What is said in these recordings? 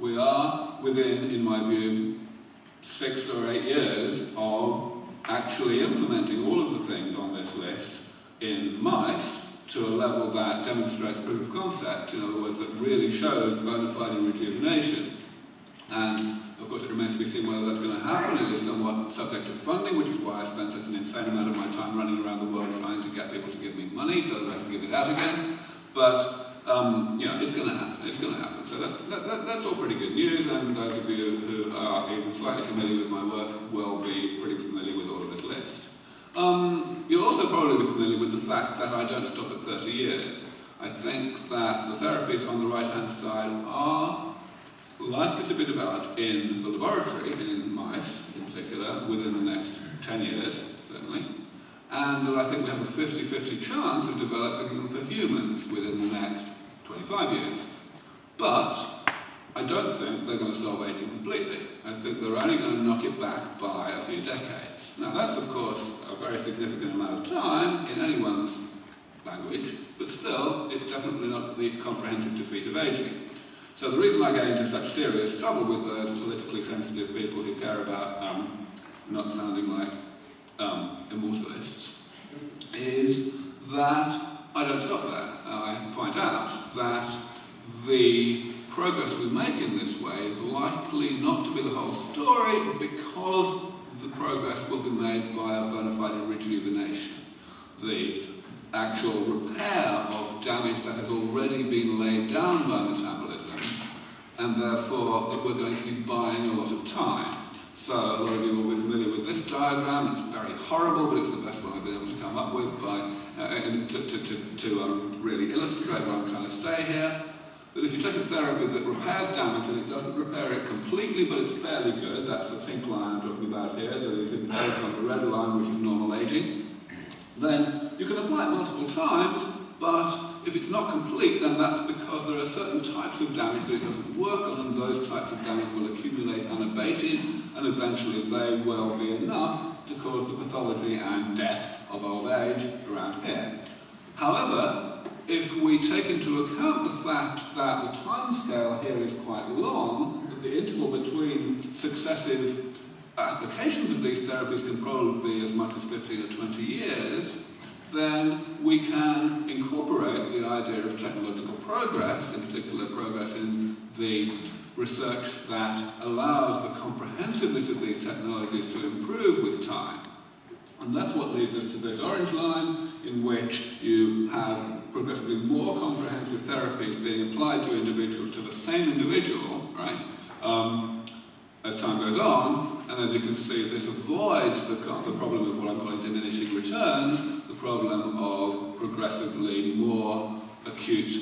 We are within, in my view, 6 or 8 years of actually implementing all of the things on this list in mice to a level that demonstrates proof of concept, in other words, that really shows bona fide rejuvenation. And of course it remains to be seen whether that's going to happen. It is somewhat subject to funding, which is why I spend such an insane amount of my time running around the world trying to get people to give me money so that I can give it out again. But you know, it's going to happen. It's going to happen. So that's all pretty good news, and those of you who are even slightly familiar with my work will be pretty familiar with all of this list. You'll also probably be familiar with the fact that I don't stop at 30 years. I think that the therapies on the right-hand side are likely to be developed in the laboratory, in mice in particular, within the next 10 years, certainly. And that I think we have a 50-50 chance of developing them for humans within the next 25 years. But I don't think they're going to solve aging completely. I think they're only going to knock it back by a few decades. Now that's of course a very significant amount of time in anyone's language, but still it's definitely not the comprehensive defeat of aging. So the reason I get into such serious trouble with those politically sensitive people who care about not sounding like immortalists is that I don't stop there. I point out that the progress we make in this way is likely not to be the whole story because the progress will be made via bona fide rejuvenation. The actual repair of damage that has already been laid down by metabolism, and therefore that we're going to be buying a lot of time. So a lot of you will be familiar with this diagram. It's very horrible, but it's the best one I've been able to come up with by, to really illustrate what I'm trying to say here. That if you take a therapy that repairs damage and it doesn't repair it completely, but it's fairly good, that's the pink line I'm talking about here, that is imposed on the red line, which is normal aging, then you can apply it multiple times, but if it's not complete, then that's because there are certain types of damage that it doesn't work on, and those types of damage will accumulate unabated, and eventually they will be enough to cause the pathology and death of old age around here. However, if we take into account the fact that the time scale here is quite long, that the interval between successive applications of these therapies can probably be as much as 15 or 20 years, then we can incorporate the idea of technological progress, in particular progress in the research that allows the comprehensiveness of these technologies to improve with time. And that's what leads us to this orange line, in which you have progressively more comprehensive therapies being applied to individuals, to the same individual, right, as time goes on. And as you can see, this avoids the problem of what I'm calling diminishing returns, the problem of progressively more acute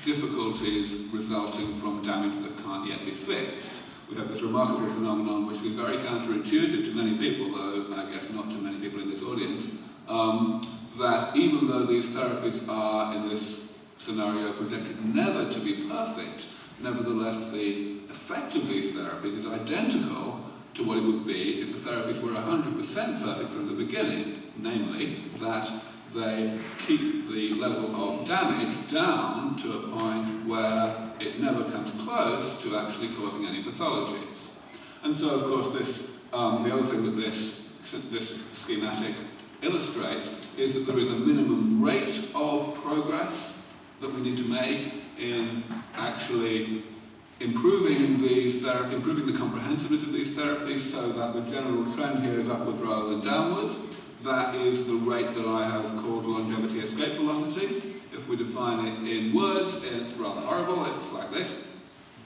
difficulties resulting from damage that can't yet be fixed. We have this remarkable phenomenon which is very counterintuitive to many people, though I guess not to many people in this audience, that even though these therapies are, in this scenario, projected never to be perfect, nevertheless the effect of these therapies is identical to what it would be if the therapies were 100% perfect from the beginning, namely that they keep the level of damage down to a point where it never comes close to actually causing any pathologies. And so, of course, this, the other thing that this schematic illustrates is that there is a minimum rate of progress that we need to make in actually improving these improving the comprehensiveness of these therapies so that the general trend here is upwards rather than downwards. That is the rate that I have called longevity escape velocity. If we define it in words, it's rather horrible. It's like this.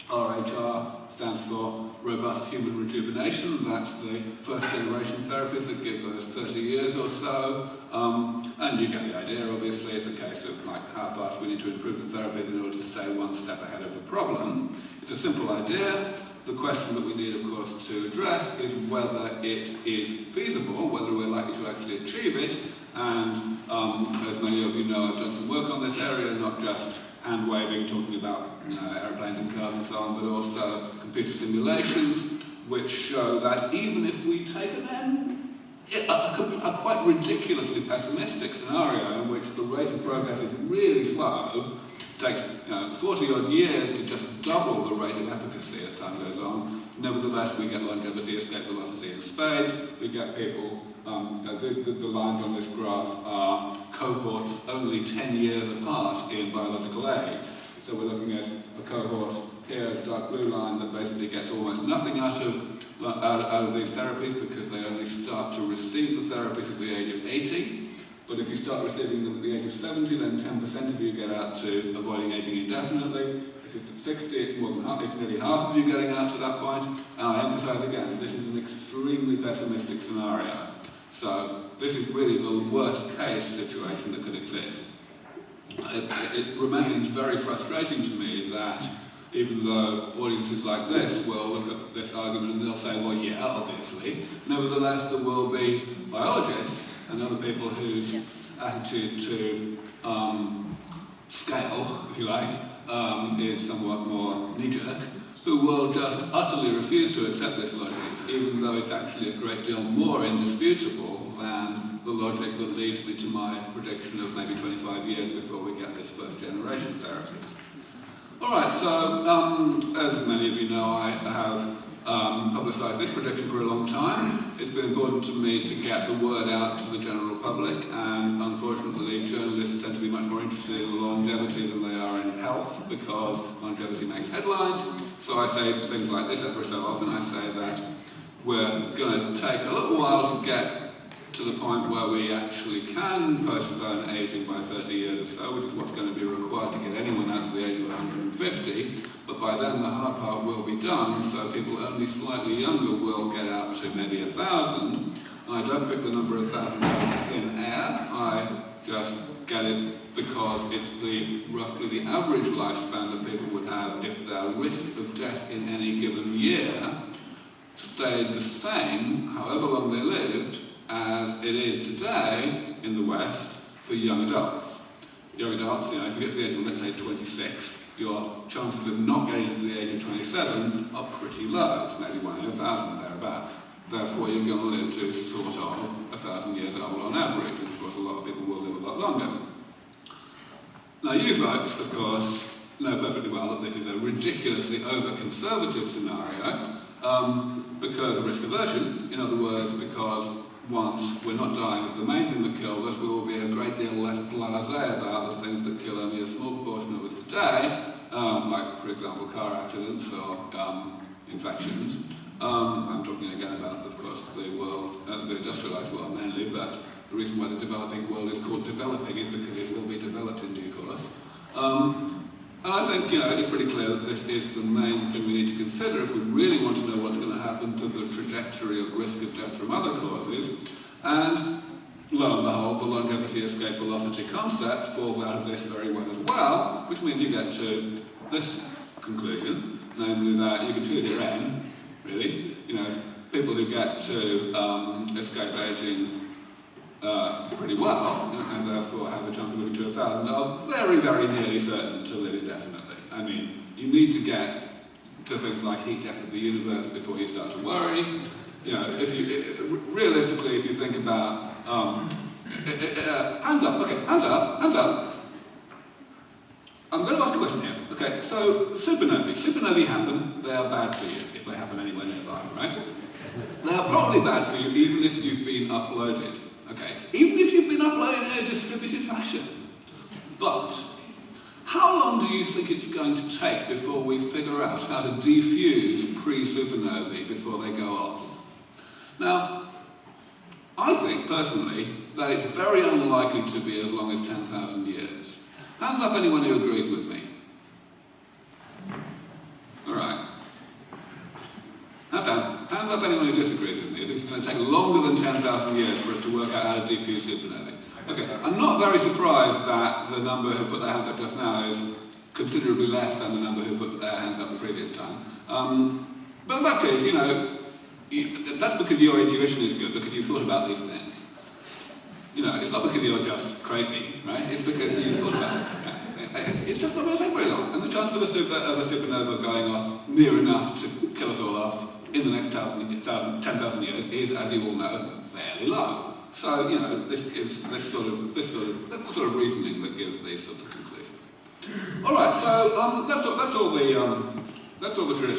RHR stands for robust human rejuvenation. That's the first generation therapies that give those 30 years or so. And you get the idea, obviously. It's a case of like how fast we need to improve the therapies in order to stay one step ahead of the problem. It's a simple idea. The question that we need, of course, to address is whether it is feasible, whether we're likely to actually achieve it. And as many of you know, I've done some work on this area, not just hand-waving, talking about aeroplanes and cars and so on, but also computer simulations, which show that even if we take a quite ridiculously pessimistic scenario in which the rate of progress is really slow, takes 40 odd years to just double the rate of efficacy as time goes on. Nevertheless, we get longevity, escape velocity in spades. We get people, the lines on this graph are cohorts only 10 years apart in biological age. So we're looking at a cohort here, the dark blue line, that basically gets almost nothing out of these therapies because they only start to receive the therapies at the age of 80. But if you start receiving them at the age of 70, then 10% of you get out to avoiding aging indefinitely. If it's at 60, it's more than half, it's nearly half of you getting out to that point. And I emphasize again, this is an extremely pessimistic scenario. So this is really the worst case situation that could exist. It remains very frustrating to me that even though audiences like this will look at this argument and they'll say, well, yeah, obviously, nevertheless there will be biologists and other people whose attitude to scale, if you like, is somewhat more knee-jerk, who will just utterly refuse to accept this logic, even though it's actually a great deal more indisputable than the logic that leads me to my prediction of maybe 25 years before we get this first generation therapy. Alright, so as many of you know, I have publicised this prediction for a long time. It's been important to me to get the word out to the general public, and unfortunately journalists tend to be much more interested in longevity than they are in health, because longevity makes headlines. So I say things like this every so often. I say that we're going to take a little while to get to the point where we actually can postpone aging by 30 years or so, which is what's going to be required to get anyone out to the age of 150. But by then the hard part will be done, so people only slightly younger will get out to maybe 1,000. I don't pick the number of 1,000 out of thin air. I just get it because it's roughly the average lifespan that people would have if their risk of death in any given year stayed the same, however long they lived, as it is today in the West for young adults. Young adults, you know, if you get to the age of, let's say, 26, your chances of not getting to the age of 27 are pretty low. It's maybe 1 in 1,000 thereabouts. Therefore, you're going to live to sort of 1,000 years old on average, and of course a lot of people will live a lot longer. Now, you folks, of course, know perfectly well that this is a ridiculously over-conservative scenario because of risk aversion. In other words, because once we're not dying of the main thing that killed us, we will be a great deal less blasé about the things that kill only a small proportion of us today, like, for example, car accidents or infections. I'm talking again about, of course, the world, the industrialized world mainly, but the reason why the developing world is called developing is because it will be developed in due course. And I think, you know, it's pretty clear that this is the main thing we need to consider if we really want to know what's going to happen to the trajectory of risk of death from other causes. And lo and behold, the longevity escape velocity concept falls out of this very well as well, which means you get to this conclusion, namely that you can choose your N, really. You know, people who get to escape aging pretty well, and therefore have a chance of living to 1,000, are very, very nearly certain to live indefinitely. I mean, you need to get to things like heat death of the universe before you start to worry. You know, realistically, if you think about, hands up, okay, hands up. I'm going to ask a question here. Okay, so supernovae happen, they are bad for you if they happen anywhere nearby, right? They are probably bad for you even if you've been uploaded. Okay, even if you've been uploaded in a distributed fashion. But how long do you think it's going to take before we figure out how to defuse pre-supernovae before they go off? Now, I think personally that it's very unlikely to be as long as 10,000 years. Hands up anyone who agrees with me. All right. Hands up anyone who disagrees with me. I think it's going to take longer than 10,000 years for us to work out how to defuse supernovae. Okay, I'm not very surprised that the number who put their hands up just now is considerably less than the number who put their hands up the previous time. But the fact is, you know, that's because your intuition is good, because you've thought about these things. You know, it's not because you're just crazy, right? It's because you've thought about it. Right? It's just not going to take very long. And the chance of a supernova going off near enough to kill us all off in the next 10,000 years is, as you all know, fairly low. So, you know, this gives that's the sort of reasoning that gives these sorts of conclusions. All right, so that's all the traditional.